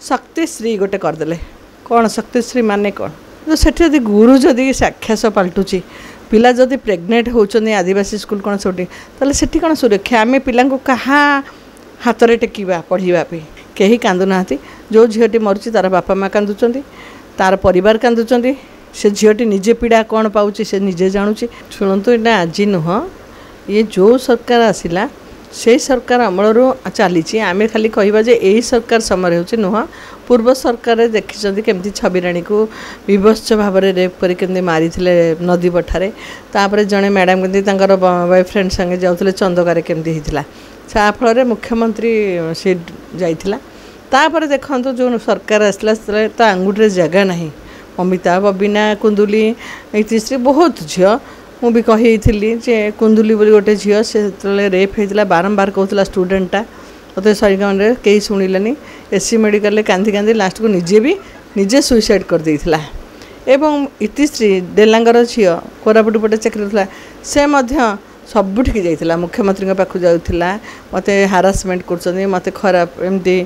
शक्तिश्री गोटे करदे कौन शक्तिश्री माने कौन तो सेठी जदि गुरु जदि साक्षास पलटुची पिला जदि प्रेग्नेंट होचनी आदिवासी स्कूल कौन सोटी ताले सेठी कौन सुरक्षा आमे पिला को कहा हाथ में टेकिबा पढ़ापी कहीं कांदु ना जो झीटी मरुची तार बापा माँ कांदुचंदी तार परिवार कांदुचंदी से झीटी निजे पीड़ा कौन पाउची से निजे जानूची शुणु यहाँ आज नुह ये जो सरकार आसिला से सरकार अमल चली आमे खाली कहवा जे यही सरकार समय हो नुह पूर्व सरकार देखी केमती छबिराणी को विभत्स भाव में रेप कर मारी नदी पठारे तापर जड़े मैडम केमती बॉयफ्रेंड संगे जाऊे चंदकार केमती होता साफल मुख्यमंत्री से जाइला तापर देखो जो सरकार आसला तो आंगुठे जगह ना अमिता बबीना कुंदुली इतिश्री बहुत झी मु भी कही जे कुंदुली बोली गोटे झील से रेप होता बारंबार कहला स्टूडेंटा मत सरीगाँव में कहीं शुणिलानी एससी मेडिकल कांदी कांदी लास्ट को निजे सुइसाइड कर देइथिला एवं इतिश्री डेलांगर झील कोरापुट पटे चाकरी होता से सबुठिक जाइला मुख्यमंत्री पाखु जाऊला मत हारासमेंट कर मत खराब एमती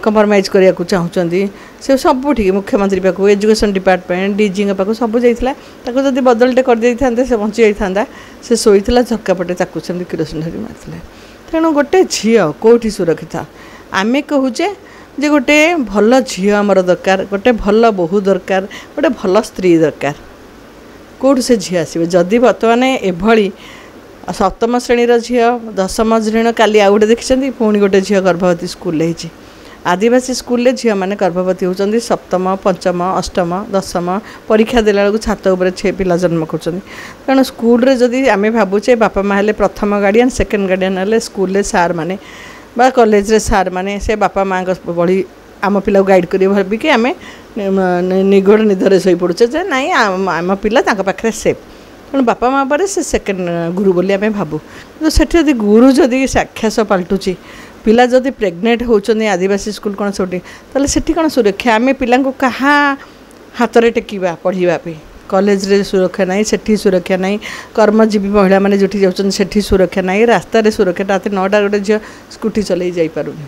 कंप्रोमाइज करने को चाहूँगी से सबुठिक मुख्यमंत्री पाखु एजुकेशन डिपार्टमेंट डीजी पाखु सब जाइला जब बदलटे कर दे से बची जाता से शोला झक्का पटे ताकू किरोसिन धरी मारते तेणु गोटे झील कौटी सुरक्षित आमे कहूचे जे गोटे भल झील आमर दरकार गोटे भल बोहू दरकार गोटे भल स्त्री दरकार कौटू से झील आसवे जदि बर्तमान एभली सप्तम श्रेणीर झील दशम श्रेणी काली आउ गोटे देखी पुणी गोटे झील गर्भवती स्कूल होती आदिवासी स्कूल झील मैंने गर्भवती होती सप्तम पंचम अष्टम दशम परीक्षा देला बेलू छात उपर छे पिला जन्म कर तेणु स्कूल जदि आम भावुचे बापा माँ प्रथम गार्डियन सेकेंड गार्डियन हेल्ले स्कूल सार मैंने बा कॉलेज रे सार मैंने से बापा माँ बड़ी आम पिला गाइड कर भाविकी आम निगड़ निदरे शई पड़ुचे जे नाई आम पिला पाखे सेफ तेणु बापा माँ पर से सेकेंड गुरु बोली आम भावु तो सेठी जदि गुरु जदि साक्षास पलटुची पिला जदि प्रेग्नेंट होचनी आदिवासी स्कूल कौन सोटी ताले सेठी कौन सुरक्षा आमे पिला को कहा हाथ में टेकिबा पढ़ापी कॉलेज रे सुरक्षा नहीं सेठी सुरक्षा नहीं कर्मजीवी महिला माने जोठी जाउछन सेठी सुरक्षा नहीं रास्ता रे सुरक्षा रात 9टा गोटे झील स्कूटी चलई जाई पारुनी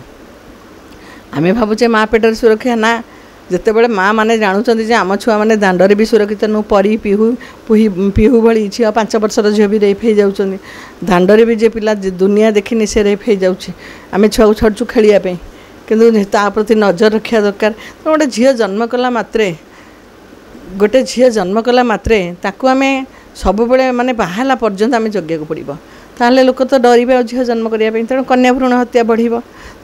आमे भावुचे माँ पेटर सुरक्षा ना जिते बड़े माँ मैंने जानूँ जे आम छुआ मैंने दांडरे भी सुरक्षित नु परी पीहू पीहू भली झील 5 वर्षर झील भी रेप हो जाऊँ दांडरे भी जे पिला दुनिया देखनी से रेप हो जाऊँ आम छुआ को छड़चु खेलियापी किंतु ता प्रति नजर रखा दरकार तो गोटे झील जन्म कला मात्रे गोटे झील जन्म कला मात्रे ताकू आम सब माने बाहाला पर्यंत आम जगिया पड़ो ताहले लोक तो डरवे झील जन्म करने तेणु कन्या भ्रूण हत्या बढ़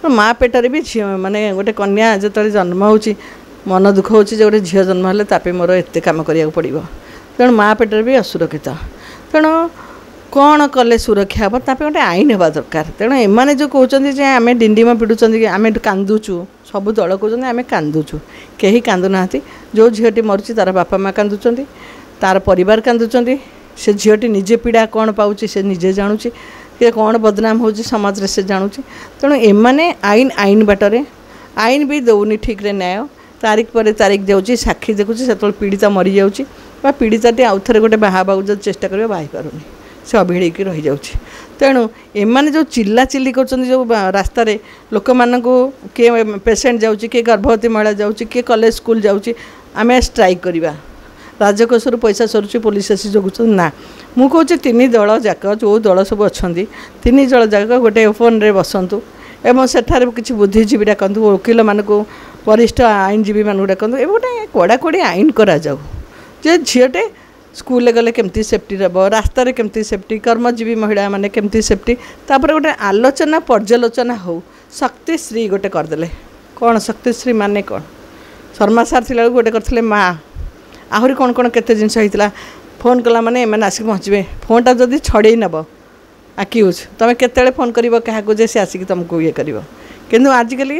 तो माँ पेटर भी झील माने गोटे कन्या जो जन्म हो मन दुख हो गोटे झील जन्म हेल्ले तापे मोर एत कम करा पड़ो तेणु माँ पेटर भी असुरक्षित तेणु कौन कले सुरक्षा हम ताप गोटे आईन हवा दरकार तेणु एमाने जो कहते आम डिंडीम पिटुंट आम कांदुचु सब दल कहते आम कांदुचु कहीं कांदु ना जो झीटी मरुची तार बापा माँ कांदुचंदी तार परिवार कांदुचंदी से झीटी निजे पीड़ा कौन पाउची से निजे जानूची कि कौन बदनाम हो समाज रे से जानूची तेणु एमाने आईन आईन बाटरे आईन भी दौनी ठीक रे न्याय तारीख पर तारीख जाऊँगी साक्षी देखुची से पीड़िता मरी जाऊँगी पीड़िताटी आउ थे गोटे बाहाबा जब चेष्टा कर बाही पारुनी से अभिड़ेक रही जाऊँगी तेणु एमाने जो चिल्ला चिल्ली कर जो रास्त लोक मानू किए पेसेंट जाऊँगी किए गर्भवती महिला जाऊँगी किए कॉलेज स्कूल जाऊँगी आम स्ट्राइक करवा राजकोषर पैसा सरुची पुलिस आसी जगुच ना मु कहूँ 3 दल जाक जो दल सब अच्छा 3 दल जाक गोटे फोन रे बसतु एवं सेठारे किसी बुद्धिजीवी डाकतु वकिल मानक वरिष्ठ आईनजीवी मानक डाकतु ए गोटे कड़ाकड़ी आईन करा जाऊ जे झीटे स्कूल गले केमती सेफ्टी रब रास्तार केमती सेफ्टी कर्मजीवी महिला माने केमती सेफ्टी तापर गोटे आलोचना पर्यालोचना हो शक्तिश्री गोटे करदे कौन शक्तिश्री माने कौन शर्मा सार थी गोटे करते माँ आहरी कौन कौन केते जिनस होता फोन कला माने एमाने आसिक पहुँचे फोनटा जदि छड़े नब आक्यूज तुम केते फोन कर क्या जे से आसिक तुमको ये कर कि आजिकल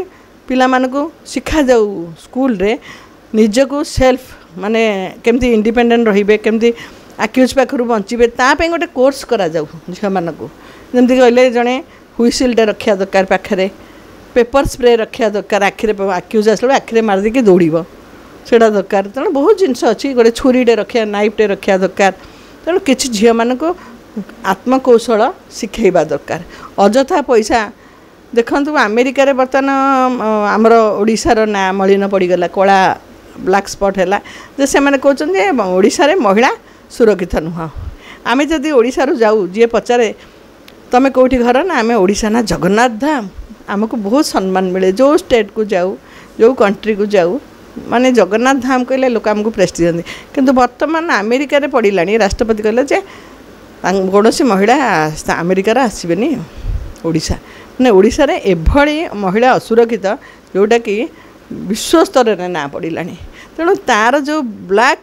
पिला मानकु शिखा जाऊ स्कूल रे निजको सेल्फ माने केमती इंडिपेंडेंट रहिबे केमती आक्यूज पाखरु बंचिबे तापे गोटे कोर्स करा जाऊ झिया मानकु जेमती कहले जणे हुइसिलटे रखिया दरकार पाखरे पेपर स्प्रे रखिया दरकार आखिरे आक्यूज आसले आखिरे मार देके दौड़िबो सेटा दरकार तेणु बहुत जिनस अच्छी गोटे छुरीटे रखिया नाइफटे रखिया दरकार तेणु किछि झिया मानकु आत्मकौशल शिखेबा दरकार अजथा पैसा देखु अमेरिकार बर्तमान आमर ओडिशार ना मलिन पड़गला कला ब्लैक स्पॉट है जे से मैंने कहते ओडिशा रे महिला सुरक्षित नुह आम जदि ओडिशा रू जाऊ जी पचारे तुम कौटी घर ना आम ओडिशा ना जगन्नाथ धाम आमको बहुत सम्मान मिले जो स्टेट को जाऊ जो कंट्री को जाऊ माने जगन्नाथ धाम कहले लोक आमको प्रेस्टिज दिखते किंतु वर्तमान अमेरिका रे पड़िला राष्ट्रपति कहले जे कौन महिला अमेरिकार आसबेनी ओडिशा मैंने ओडिशा रे एभली महिला असुरक्षित जोटा कि विश्व स्तर में ना पड़िला तेणु तार जो ब्लैक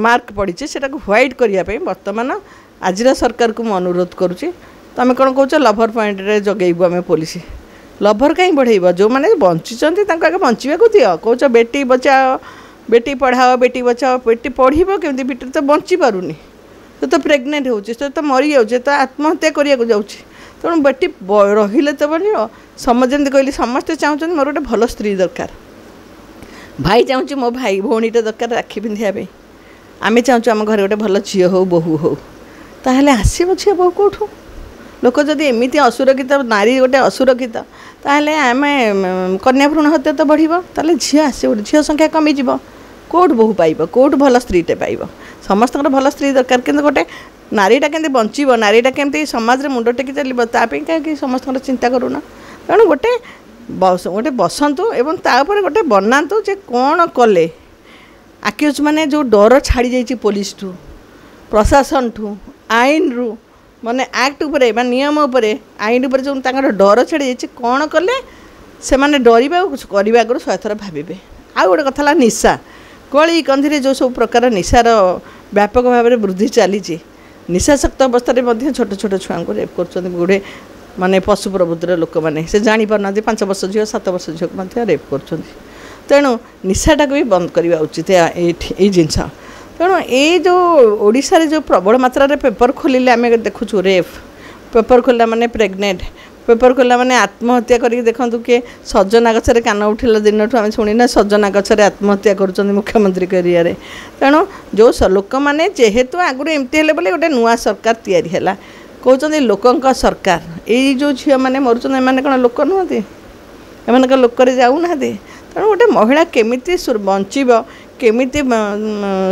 मार्क पड़ी से ह्वाइट करने बर्तमान आज सरकार को मुझे अनुरोध करुँची तुम कौन कौच लभर पॉइंट रे जगेबू आम पुलिस लभर कहीं बढ़ेब जो मैंने बंचिंट आगे बचा दियो कौच बेटी बचाओ बेटी पढ़ाओ बेटी बचाओ बेटी पढ़ब केमती बेटी तो बंची पारूनी तो प्रेग्नेंट हो तो मरी जाऊे तो आत्महत्या करने जाऊँगी तेणु बेटी रहिले तो बढ़ समझ जमी कहली समस्ते चाहते मोर गोटे भल स्त्री दरकार भाई चाहूँ मो भाई भौणीटे दरकार राखी पिंधापी आम चाहूँ आम घर गोटे भल झी हो बोहू हो ताहले आसब झी बोहू कौटू लोक जदि एमती असुरक्षित नारी गोटे असुरक्षित ताहले आम कन्या भ्रूण हत्या तो बढ़ ताले झी आसो झी संख्या कमिज कौट बोहू पाइब कौट भल स्त्रीटे पाइब समस्त भल स्त्री दरकार कि गोटे नारीटा केमती बंचब नारीटा केमती समाज में मुंड टेकी चलो तापी कहीं समस्त चिंता करूना तेणु गोटे गोटे बसतु एवं तापर गोटे बनातु जे कौन कले आक्यूज मैंने जो डर छाड़ी जाइए पुलिस ठू प्रशासन ठू आईन रु माने एक्ट उपरे मान नियम उपरे आईन उपरे जो डर छाड़ी जाइए कौन कले से माने डरवा करने आगुरी 100 थर भावे आउ गोटे कथा निशा गली कंधी जो सब प्रकार निशार व्यापक भाव में वृद्धि चली निशाशक्त अवस्था छोट छोट छुआ को रेप कर गुड़े माने पशु प्रवृत्तिर लोक मैंने से जापना 5 वर्ष झील 7 वर्ष झील को रेप कर तेणु निशाटा को भी बंद करवा उचित ये जिनस तेणु ये जो ओडिशा रे जो प्रबल मात्रा पेपर खोलिले आम देखुँ रेप पेपर खोलला माने प्रेग्नेंट पेपर खोलला माने आत्महत्या करके देखु किए सजना गचरे कान उठिला दिन आम शुणिना सजना गचरे आत्महत्या कर मुख्यमंत्री एरिया तेणु जो लोक मैंने जेहेतु आगुरी एमती हेले बोले गोटे नुआ सरकार तैयारी है कहते लोकंक सरकार ये जो झील मैंने मरुचन एम कौन लोक नुहति एम लोक जाऊना तेणु गोटे महिला केमिति बंचब केमिति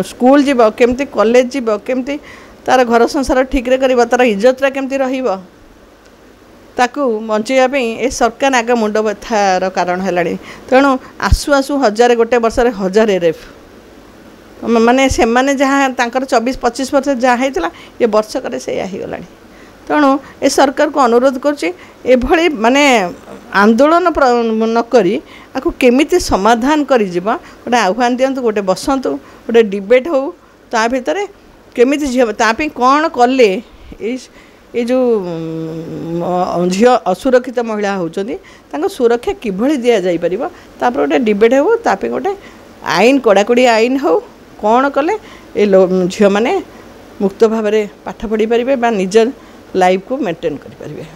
स्कूल जीव केमिति कॉलेज जीव केमिति तार घर संसार ठीक रे कर तार इज्जतरा केमिति रहिबो ताकू बचाइवाई ए सरकार आगे मुंड व्यथार कारण है तेणु आसु आसु 1000 गोटे वर्ष 1000 रेप माने से माने जहाँ 24-25 वर्ष जहाँ होता ये वर्षक से गला तेणु ए सरकार को अनुरोध करी माने आंदोलन नक केमिति समाधान करी गोटे आह्वान दिंतु गोटे बसतु गोटे डिबेट हो ता भितर केमिति झील तापी कौन कले ये जो झील असुरक्षित महिला होती सुरक्षा किभली दि जापर तापर गोटे डिबेट हो तापी गोटे आईन कड़ाकड़ी आईन हो कौन कले ये झील मैंने मुक्त भाव में पाठ पढ़ी पारे निज लाइफ को मेंटेन करें।